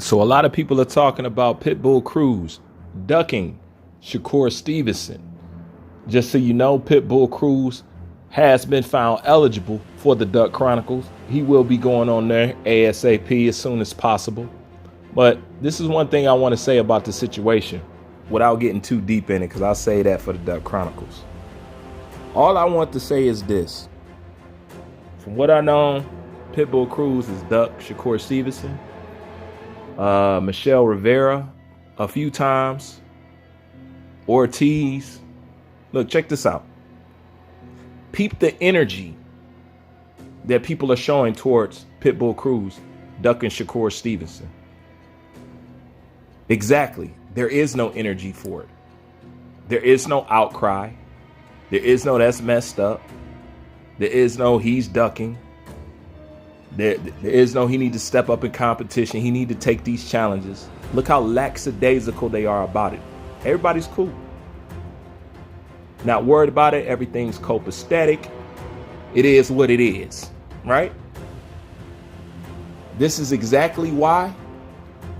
So a lot of people are talking about Pitbull Cruz ducking Shakur Stevenson. Just so you know, Pitbull Cruz has been found eligible for the Duck Chronicles. He will be going on there ASAP as soon as possible. But this is one thing I want to say about the situation without getting too deep in it, because I'll say that for the Duck Chronicles. All I want to say is this. From what I know, Pitbull Cruz is ducked Shakur Stevenson, Michelle Rivera a few times, Ortiz. Look, check this out. Peep the energy that people are showing towards Pitbull Cruz ducking Shakur Stevenson. Exactly. There is no energy for it. There is no outcry. There is no that's messed up. There is no he's ducking. There is no he need to step up in competition. He need to take these challenges. Look how lackadaisical they are about it. Everybody's cool. Not worried about it. Everything's copacetic. It is what it is, right? This is exactly why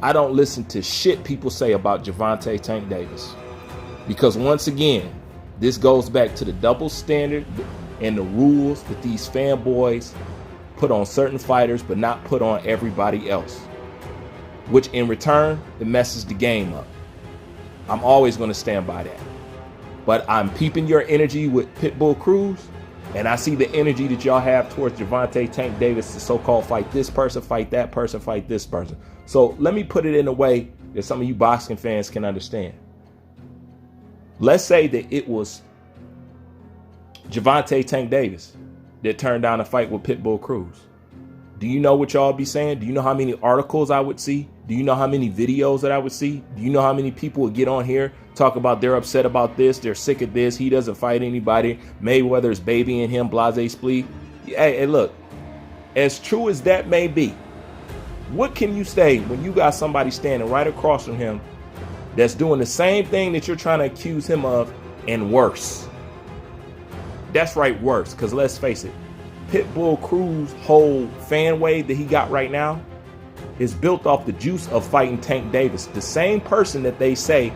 I don't listen to shit people say about Gervonta Tank Davis. Because once again, this goes back to the double standard and the rules that these fanboys put on certain fighters but not put on everybody else, which in return, it messes the game up. I'm always going to stand by that. But I'm peeping your energy with Pitbull Cruz, and I see the energy that y'all have towards Gervonta Tank Davis to so-called fight this person, fight that person, fight this person. So let me put it in a way that some of you boxing fans can understand. Let's say that it was Gervonta Tank Davis that turned down a fight with Pitbull Cruz. Do you know what y'all be saying? Do you know how many articles I would see? Do you know how many videos that I would see? Do you know how many people would get on here, talk about they're upset about this, they're sick of this, he doesn't fight anybody, Mayweather's babying him, blase splee. Hey, look, as true as that may be, what can you say when you got somebody standing right across from him that's doing the same thing that you're trying to accuse him of and worse? That's right, worse, because let's face it, Pitbull Cruz' whole fan wave that he got right now is built off the juice of fighting Tank Davis, the same person that they say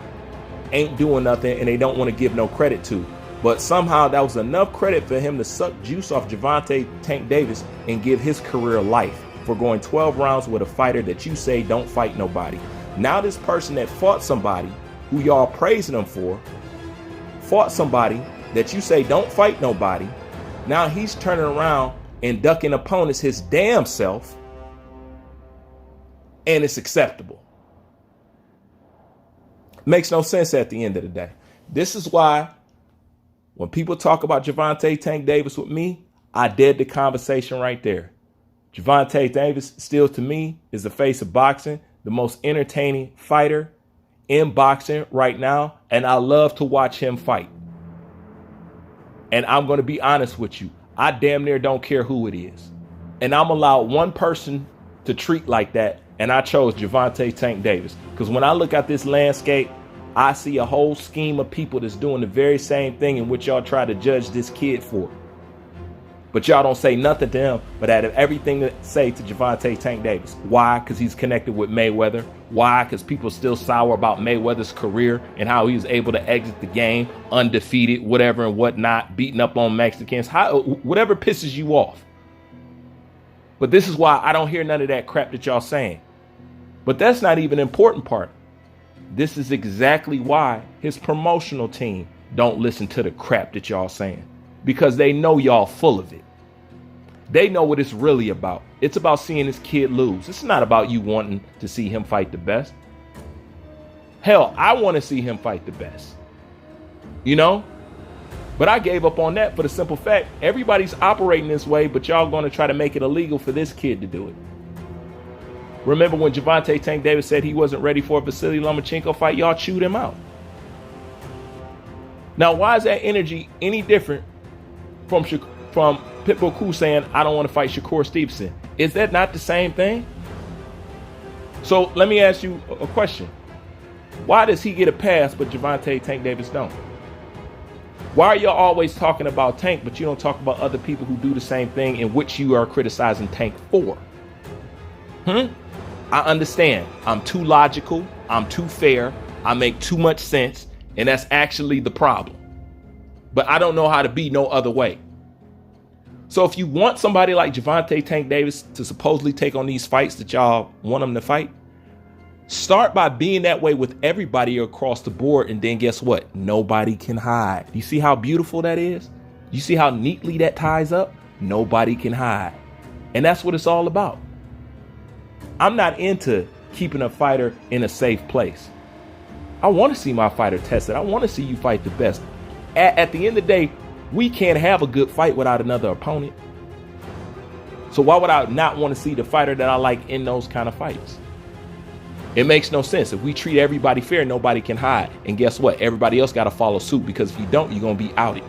ain't doing nothing and they don't want to give no credit to. But somehow that was enough credit for him to suck juice off Gervonta Tank Davis and give his career life for going 12 rounds with a fighter that you say don't fight nobody. Now this person that fought somebody who y'all praising him for, fought somebody that you say don't fight nobody, now he's turning around and ducking opponents his damn self, and it's acceptable. Makes no sense at the end of the day. This is why when people talk about Gervonta Tank Davis with me, I dead the conversation right there. Gervonta Davis still to me is the face of boxing, the most entertaining fighter in boxing right now, and I love to watch him fight. And I'm going to be honest with you. I damn near don't care who it is. And I'm allowed one person to treat like that. And I chose Gervonta Tank Davis. Because when I look at this landscape, I see a whole scheme of people that's doing the very same thing in which y'all try to judge this kid for. But y'all don't say nothing to him, but out of everything to say to Gervonta Tank Davis. Why? Because he's connected with Mayweather. Why? Because people still sour about Mayweather's career and how he was able to exit the game undefeated, whatever and whatnot, beating up on Mexicans, whatever pisses you off. But this is why I don't hear none of that crap that y'all saying. But that's not even the important part. This is exactly why his promotional team don't listen to the crap that y'all saying. Because they know y'all full of it. They know what it's really about. It's about seeing this kid lose. It's not about you wanting to see him fight the best. Hell, I want to see him fight the best. You know? But I gave up on that for the simple fact everybody's operating this way, but y'all going to try to make it illegal for this kid to do it. Remember when Gervonta Tank Davis said he wasn't ready for a Vasily Lomachenko fight? Y'all chewed him out. Now, why is that energy any different from Pitbull Cruz saying, I don't want to fight Shakur Stevenson? Is that not the same thing? So let me ask you a question. Why does he get a pass, but Gervonta Tank Davis don't? Why are y'all always talking about Tank, but you don't talk about other people who do the same thing in which you are criticizing Tank for? I understand. I'm too logical. I'm too fair. I make too much sense. And that's actually the problem. But I don't know how to be no other way. So if you want somebody like Gervonta Tank Davis to supposedly take on these fights that y'all want him to fight, start by being that way with everybody across the board. And then guess what? Nobody can hide. You see how beautiful that is? You see how neatly that ties up? Nobody can hide. And that's what it's all about. I'm not into keeping a fighter in a safe place. I want to see my fighter tested. I want to see you fight the best. At the end of the day, we can't have a good fight without another opponent. So why would I not want to see the fighter that I like in those kind of fights? It makes no sense. If we treat everybody fair, nobody can hide. And guess what? Everybody else got to follow suit, because if you don't, you're going to be outed.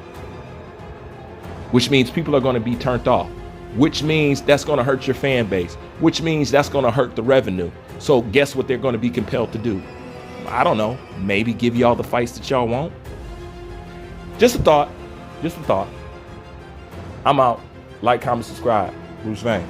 Which means people are going to be turned off. Which means that's going to hurt your fan base. Which means that's going to hurt the revenue. So guess what they're going to be compelled to do? I don't know. Maybe give you all the fights that y'all want. Just a thought. Just a thought. I'm out. Like, comment, subscribe. Bruce Vane.